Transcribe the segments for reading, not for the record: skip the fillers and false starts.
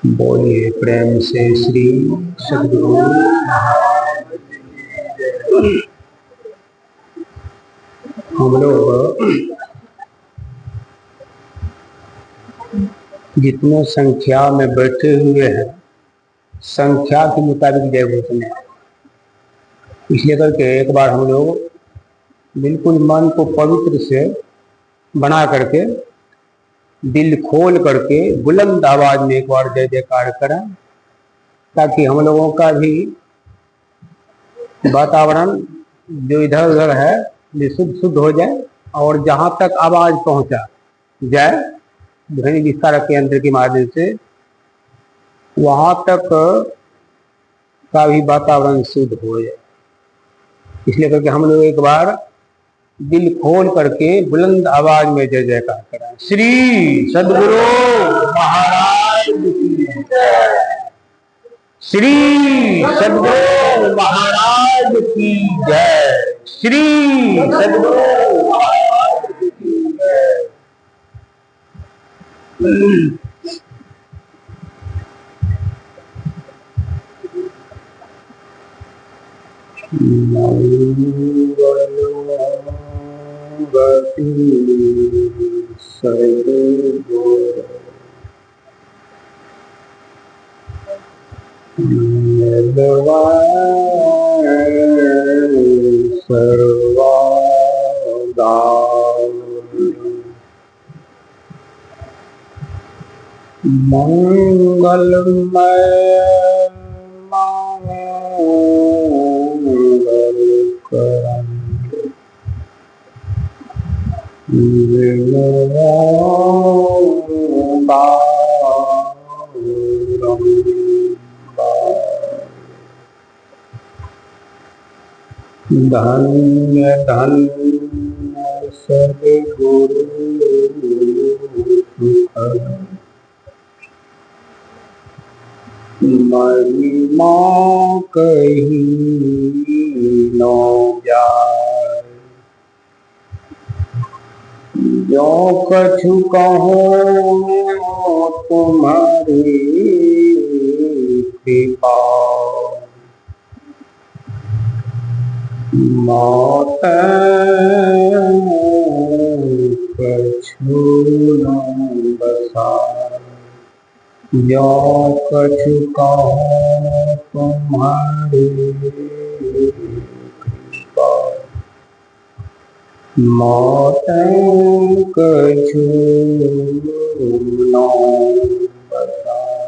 बोलिए प्रेम से श्री सद्गुरु। हम लोग जितने संख्या में बैठे हुए हैं, संख्या के मुताबिक जय बोलते हैं। इसलिए करके एक बार हम लोग बिल्कुल मन को पवित्र से बना करके, दिल खोल करके बुलंद आवाज में एक बार जय जयकार करें, ताकि हम लोगों का भी वातावरण जो इधर उधर है शुद्ध शुद्ध हो जाए, और जहां तक आवाज पहुंचा जाए ध्वनि विस्तारक के यंत्र के माध्यम से, वहां तक का भी वातावरण शुद्ध हो जाए। इसलिए करके हम लोग एक बार दिल खोल करके बुलंद आवाज में जय जयकार करें। श्री सद्गुरु महाराज की जय। श्री सद्गुरु महाराज की जय। श्री सद्गुरु महाराज की जय। मंगलमय धन्य धन्य सद्गुरु महिमा कही नो जाए। जो कछु कहो तुम्हारी कृपा, मौत कछु न बसाए। जो कछु कहो तुम्हारी कृपा, मौत कछु न बसाए।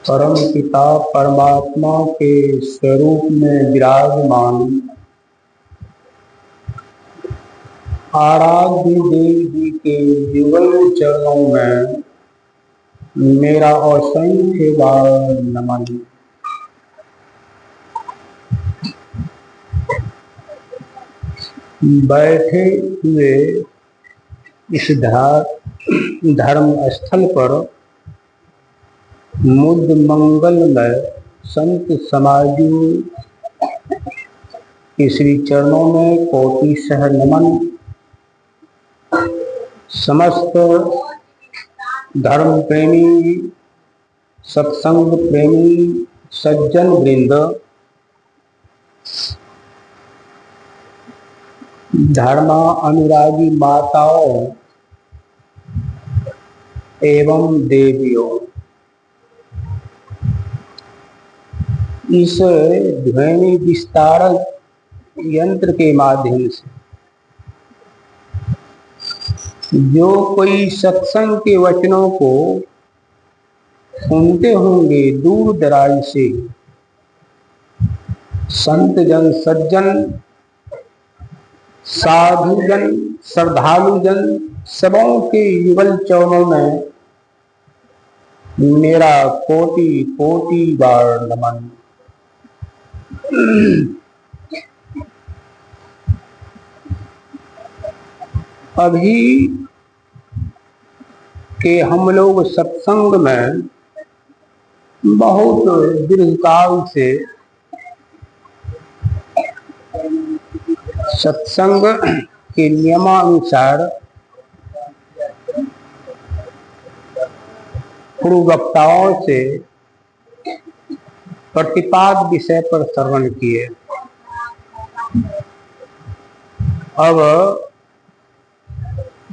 परम पिता परमात्मा के स्वरूप में विराजमान आराध्य देव जी के युगल चरणों में मेरा असंख्य बार नमन। बैठे हुए इस धर्म स्थल पर मुद मंगलमय संत समाजों के श्री चरणों में कोटि सह नमन। समस्त धर्म प्रेमी, सत्संग प्रेमी सज्जन वृंद, धर्मा अनुरागी माताओं एवं देवियों, इस ध्वनि विस्तारक यंत्र के माध्यम से जो कोई सत्संग के वचनों को सुनते होंगे दूर दराज से, संत जन, सज्जन, साधुजन, श्रद्धालुजन, सबों के युगल चरणों में मेरा कोटि कोटि बार नमन। अभी के हम लोग सत्संग में बहुत दीर्घकाल से सत्संग के नियमानुसार पूर्व वक्ताओं से प्रतिपाद विषय पर श्रवण किए। अब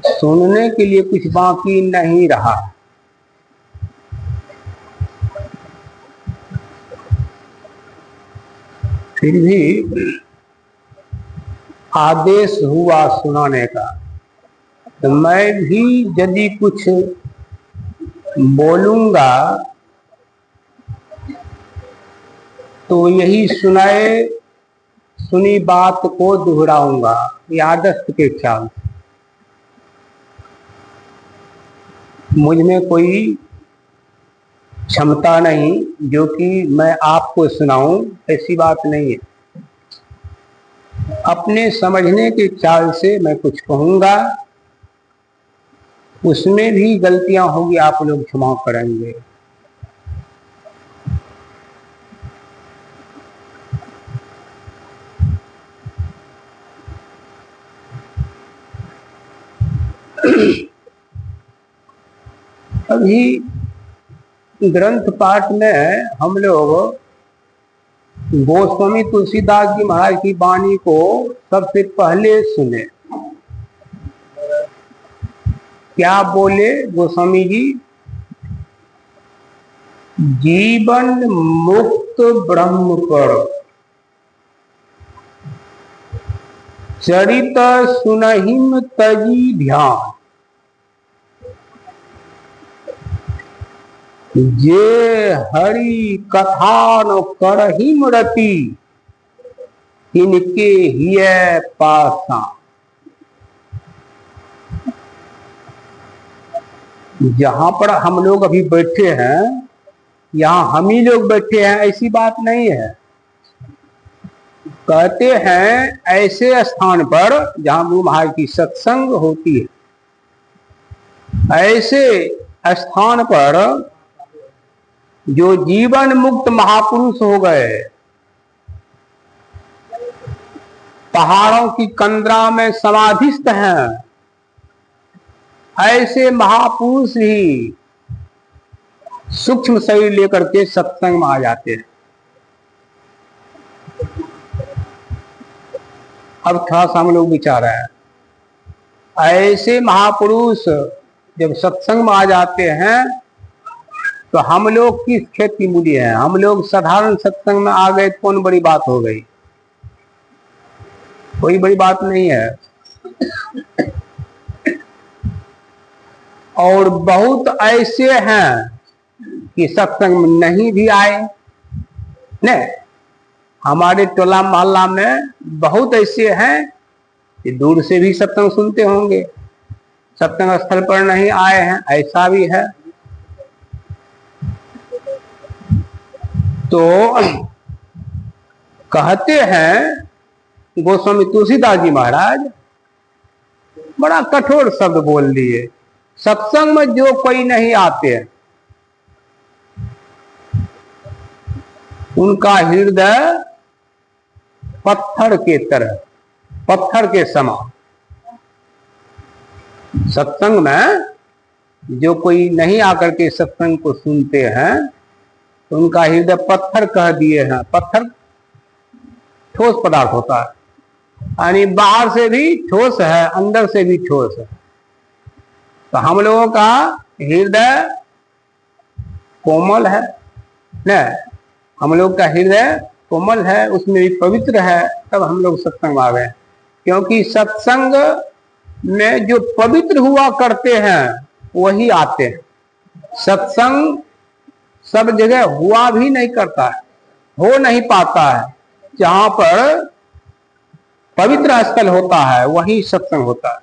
सुनने के लिए कुछ बाकी नहीं रहा। फिर भी आदेश हुआ सुनाने का, तो मैं भी यदि कुछ बोलूंगा तो यही सुनी बात को दोहराऊंगा, ये आदर्श के ख्याल से। मुझ में कोई क्षमता नहीं जो कि मैं आपको सुनाऊं, ऐसी बात नहीं है। अपने समझने के ख्याल से मैं कुछ कहूंगा, उसमें भी गलतियां होगी, आप लोग क्षमा करेंगे। अभी ग्रंथ पाठ में हम लोग गोस्वामी तुलसीदास जी महाराज की वाणी को सबसे पहले सुने। क्या बोले गोस्वामी जी? जीवन मुक्त ब्रह्म पर चरित सुनहिम तजी ध्यान, जे हरि कथान करहिम रति, इनके हिय पासा। जहां पर हम लोग अभी बैठे हैं, यहाँ हम ही लोग बैठे हैं, ऐसी बात नहीं है। कहते हैं ऐसे स्थान पर जहां गुरु महाराज की सत्संग होती है, ऐसे स्थान पर जो जीवन मुक्त महापुरुष हो गए, पहाड़ों की कंदरा में समाधिस्थ हैं, ऐसे महापुरुष ही सूक्ष्म शरीर लेकर के सत्संग में आ जाते हैं। अब थोड़ा सा हम लोग विचार है, ऐसे महापुरुष जब सत्संग में आ जाते हैं तो हम लोग किस खेती मूली है? हम लोग साधारण सत्संग में आ गए, कौन बड़ी बात हो गई? कोई बड़ी बात नहीं है। और बहुत ऐसे हैं कि सत्संग में नहीं भी आए। नहीं, हमारे टोला मोहल्ला में बहुत ऐसे हैं कि दूर से भी सत्संग सुनते होंगे, सत्संग स्थल पर नहीं आए हैं, ऐसा भी है। तो कहते हैं गोस्वामी तुलसीदास जी महाराज बड़ा कठोर शब्द बोल दिए, सत्संग में जो कोई नहीं आते उनका हृदय पत्थर के तरह, पत्थर के समान। सत्संग में जो कोई नहीं आकर के सत्संग को सुनते हैं, उनका हृदय पत्थर कह दिए हैं। पत्थर ठोस पदार्थ होता है, यानी बाहर से भी ठोस है, अंदर से भी ठोस है। तो हम लोगों का हृदय कोमल है न, हम लोग का हृदय कोमल है, उसमें भी पवित्र है, तब हम लोग सत्संग में आ गए। क्योंकि सत्संग में जो पवित्र हुआ करते हैं वही आते हैं। सत्संग सब जगह हुआ भी नहीं करता है, हो नहीं पाता है। जहां पर पवित्र स्थल होता है वही सत्संग होता है।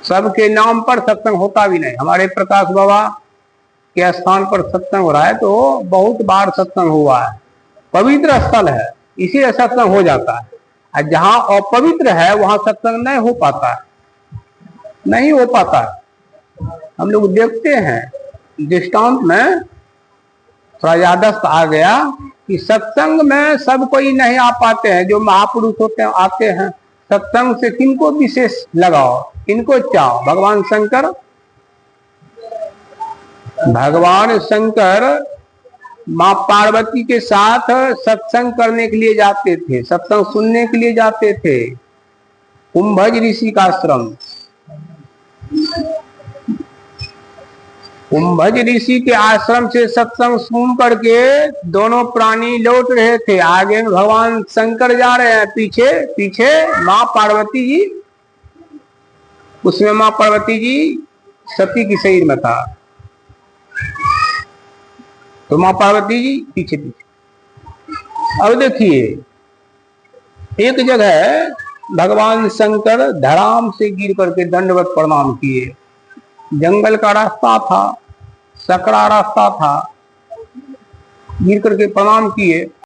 सबके नाम पर सत्संग होता भी नहीं। हमारे प्रकाश बाबा के स्थान पर सत्संग हो रहा है तो बहुत बार सत्संग हुआ है, पवित्र स्थल है, इसीलिए सत्संग हो जाता है। और जहां अपवित्र है वहां सत्संग नहीं हो पाता है, नहीं हो पाता है। हम लोग देखते हैं दृष्टांत में थोड़ा यादस्त आ गया कि सत्संग में सब कोई नहीं आ पाते हैं। जो महापुरुष होते हैं आते हैं सत्संग से। किनको विशेष लगाओ, किनको चाहो? भगवान शंकर भगवान शंकर माँ पार्वती के साथ सत्संग करने के लिए जाते थे, सत्संग सुनने के लिए जाते थे कुंभज ऋषि का आश्रम। कुंभज ऋषि के आश्रम से सत्संग सुन करके दोनों प्राणी लौट रहे थे। आगे में भगवान शंकर जा रहे हैं, पीछे पीछे माँ पार्वती जी। उसमें माँ पार्वती जी सती की शरीर में था, तो माँ पार्वती जी पीछे पीछे। अब देखिए, एक जगह भगवान शंकर धड़ाम से गिर करके दंडवत प्रणाम किए। जंगल का रास्ता था, सकरा रास्ता था, गिर करके प्रणाम किए।